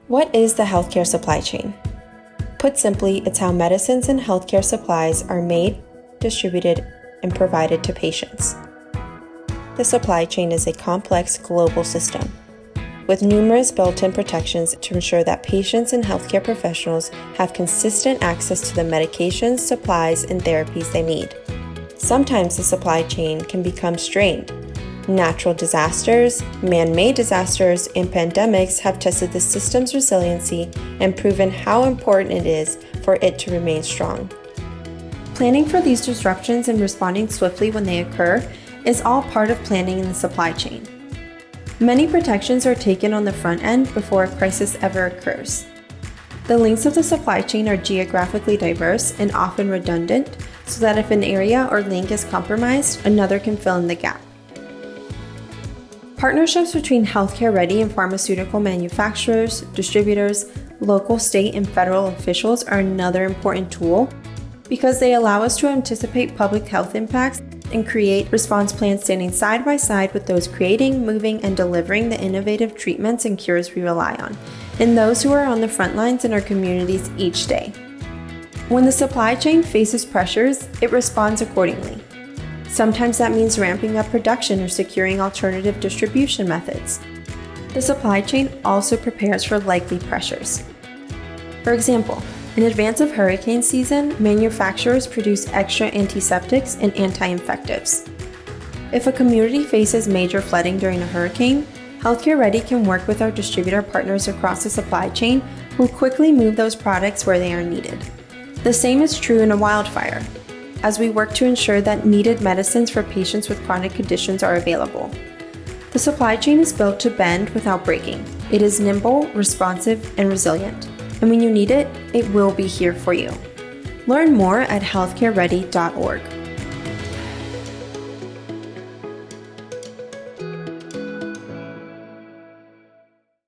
What is the healthcare supply chain? Put simply, it's how medicines and healthcare supplies are made, distributed, and provided to patients. The supply chain is a complex global system with numerous built-in protections to ensure that patients and healthcare professionals have consistent access to the medications, supplies, and therapies they need. Sometimes the supply chain can become strained. Natural disasters, man-made disasters, and pandemics have tested the system's resiliency and proven how important it is for it to remain strong. Planning for these disruptions and responding swiftly when they occur is all part of planning in the supply chain. Many protections are taken on the front end before a crisis ever occurs. The links of the supply chain are geographically diverse and often redundant, so that if an area or link is compromised, another can fill in the gap. Partnerships between healthcare-ready and pharmaceutical manufacturers, distributors, local, state, and federal officials are another important tool because they allow us to anticipate public health impacts and create response plans standing side by side with those creating, moving, and delivering the innovative treatments and cures we rely on, and those who are on the front lines in our communities each day. When the supply chain faces pressures, it responds accordingly. Sometimes that means ramping up production or securing alternative distribution methods. The supply chain also prepares for likely pressures. For example, in advance of hurricane season, manufacturers produce extra antiseptics and anti-infectives. If a community faces major flooding during a hurricane, Healthcare Ready can work with our distributor partners across the supply chain who quickly move those products where they are needed. The same is true in a wildfire, as we work to ensure that needed medicines for patients with chronic conditions are available. The supply chain is built to bend without breaking. It is nimble, responsive, and resilient. And when you need it, it will be here for you. Learn more at healthcareready.org.